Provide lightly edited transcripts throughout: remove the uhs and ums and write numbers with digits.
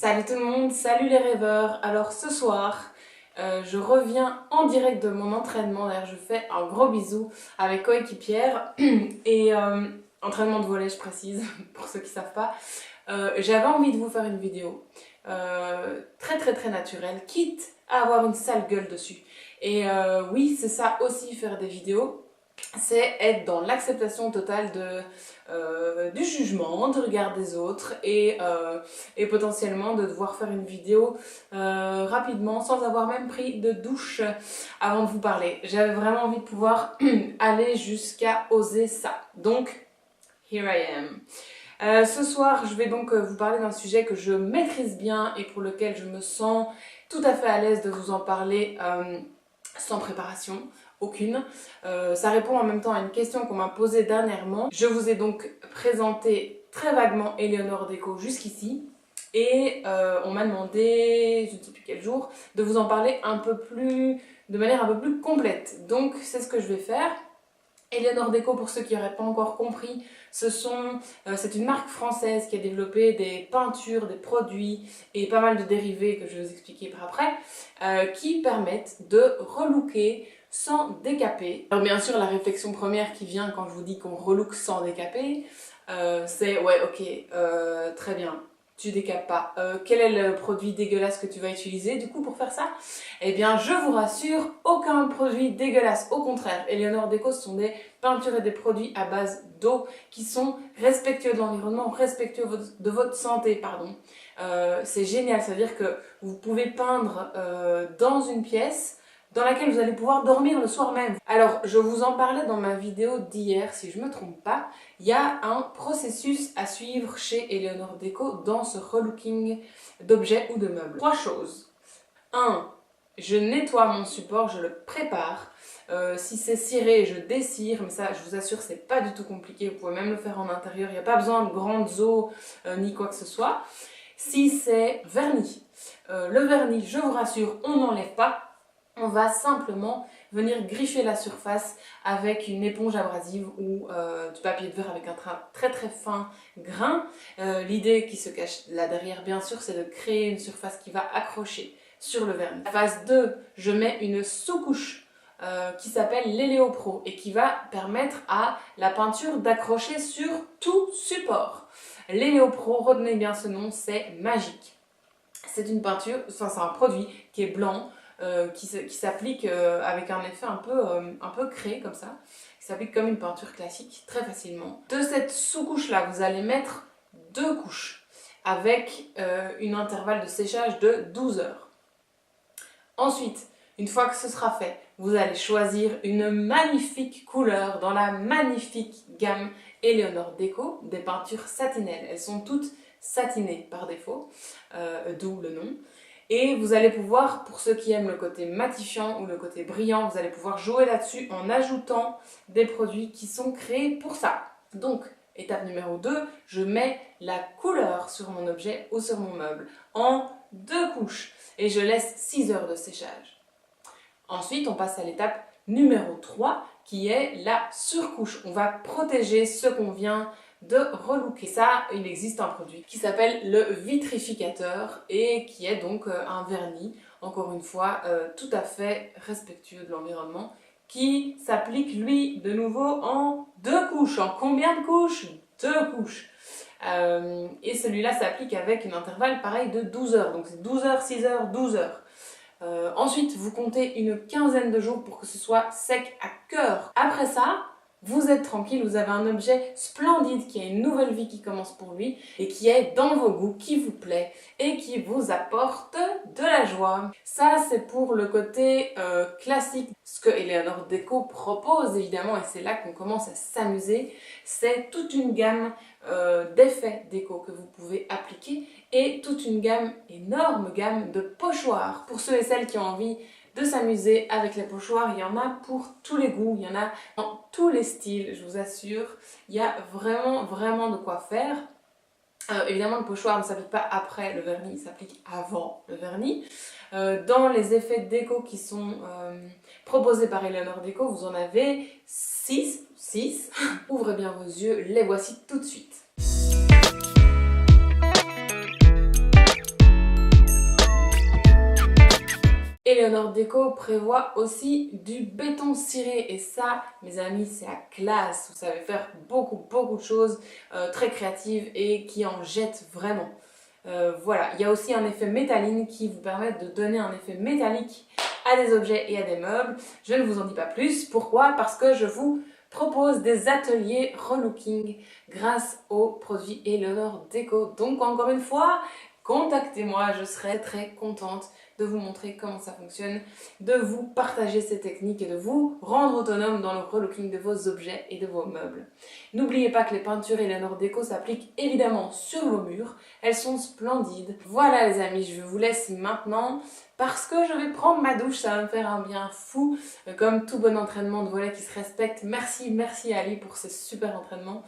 Salut tout le monde, salut les rêveurs. Alors ce soir, je reviens en direct de mon entraînement. D'ailleurs, je fais un gros bisou avec coéquipière et entraînement de volley, je précise, pour ceux qui ne savent pas. J'avais envie de vous faire une vidéo très naturelle, quitte à avoir une sale gueule dessus. Et oui, c'est ça aussi, faire des vidéos. C'est être dans l'acceptation totale du jugement, du regard des autres et potentiellement de devoir faire une vidéo rapidement sans avoir même pris de douche avant de vous parler. J'avais vraiment envie de pouvoir aller jusqu'à oser ça. Donc, here I am. Ce soir, je vais donc vous parler d'un sujet que je maîtrise bien et pour lequel je me sens tout à fait à l'aise de vous en parler sans préparation. Aucune. Ça répond en même temps à une question qu'on m'a posée dernièrement. Je vous ai donc présenté très vaguement Eleonore Deco jusqu'ici et on m'a demandé, je ne sais plus quel jour, de vous en parler de manière un peu plus complète. Donc c'est ce que je vais faire. Eleonore Deco, pour ceux qui n'auraient pas encore compris, c'est une marque française qui a développé des peintures, des produits et pas mal de dérivés que je vais vous expliquer par après, qui permettent de relooker sans décaper. Alors bien sûr, la réflexion première qui vient quand je vous dis qu'on relook sans décaper, c'est ouais, ok, très bien, tu décapes pas. Quel est le produit dégueulasse que tu vas utiliser du coup pour faire ça? Eh bien, je vous rassure, aucun produit dégueulasse. Au contraire, Eleonore Deco, ce sont des peintures et des produits à base d'eau qui sont respectueux de l'environnement, respectueux de votre santé, pardon. C'est génial, ça veut dire que vous pouvez peindre dans une pièce dans laquelle vous allez pouvoir dormir le soir même. Alors, je vous en parlais dans ma vidéo d'hier, si je ne me trompe pas, il y a un processus à suivre chez Eleonore Deco dans ce relooking d'objets ou de meubles. 3 choses. 1. Je nettoie mon support, je le prépare. Si c'est ciré, je dessire, mais ça, je vous assure, c'est pas du tout compliqué. Vous pouvez même le faire en intérieur, il n'y a pas besoin de grandes eaux ni quoi que ce soit. Si c'est vernis, le vernis, je vous rassure, on n'enlève pas. On va simplement venir griffer la surface avec une éponge abrasive ou du papier de verre avec un très fin grain. L'idée qui se cache là derrière, bien sûr, c'est de créer une surface qui va accrocher sur le vernis. Phase 2, je mets une sous-couche qui s'appelle l'Eleopro et qui va permettre à la peinture d'accrocher sur tout support. L'Eleopro, retenez bien ce nom, c'est magique. C'est une peinture, enfin c'est un produit qui est blanc, qui s'applique avec un effet un peu créé comme ça, qui s'applique comme une peinture classique très facilement. De cette sous-couche là, vous allez mettre 2 couches avec une intervalle de séchage de 12 heures. Ensuite, une fois que ce sera fait, vous allez choisir une magnifique couleur dans la magnifique gamme Eleonore Deco des peintures satinelles. Elles sont toutes satinées par défaut, d'où le nom. Et vous allez pouvoir, pour ceux qui aiment le côté matifiant ou le côté brillant, vous allez pouvoir jouer là-dessus en ajoutant des produits qui sont créés pour ça. Donc, étape numéro 2, je mets la couleur sur mon objet ou sur mon meuble en 2 couches et je laisse 6 heures de séchage. Ensuite, on passe à l'étape numéro 3 qui est la surcouche. On va protéger ce qu'on vient de relooker. Ça, il existe un produit qui s'appelle le vitrificateur et qui est donc un vernis, encore une fois, tout à fait respectueux de l'environnement, qui s'applique lui de nouveau en 2 couches. En combien de couches? 2 couches. Et celui-là s'applique avec une intervalle pareil de 12 heures. Donc c'est 12 heures, 6 heures, 12 heures. Ensuite, vous comptez une quinzaine de jours pour que ce soit sec à cœur. Après ça, vous êtes tranquille, vous avez un objet splendide qui a une nouvelle vie qui commence pour lui et qui est dans vos goûts, qui vous plaît et qui vous apporte de la joie. Ça, c'est pour le côté classique. Ce que Eleonore Deco propose, évidemment, et c'est là qu'on commence à s'amuser, c'est toute une gamme d'effets déco que vous pouvez appliquer et toute une énorme gamme de pochoirs. Pour ceux et celles qui ont envie de s'amuser avec les pochoirs, il y en a pour tous les goûts, il y en a dans tous les styles, je vous assure. Il y a vraiment de quoi faire. Évidemment, le pochoir ne s'applique pas après le vernis, il s'applique avant le vernis. Dans les effets déco qui sont proposés par Eleonore Deco, vous en avez 6. Ouvrez bien vos yeux, les voici tout de suite. Eleanor Déco prévoit aussi du béton ciré et ça, mes amis, c'est la classe. Vous savez faire beaucoup de choses très créatives et qui en jettent vraiment. Voilà, il y a aussi un effet métalline qui vous permet de donner un effet métallique à des objets et à des meubles. Je ne vous en dis pas plus. Pourquoi? Parce que je vous propose des ateliers relooking grâce aux produits Eleanor Déco. Donc encore une fois, contactez-moi, je serai très contente de vous montrer comment ça fonctionne, de vous partager ces techniques et de vous rendre autonome dans le relooking de vos objets et de vos meubles. N'oubliez pas que les peintures Eleanor Déco s'appliquent évidemment sur vos murs, elles sont splendides. Voilà les amis, je vous laisse maintenant parce que je vais prendre ma douche, ça va me faire un bien fou, comme tout bon entraînement de volet qui se respecte. Merci Ali pour ce super entraînement.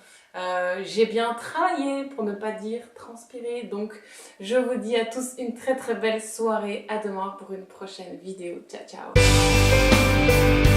J'ai bien travaillé, pour ne pas dire transpiré, donc je vous dis à tous une très belle soirée, à demain pour une prochaine vidéo, ciao ciao.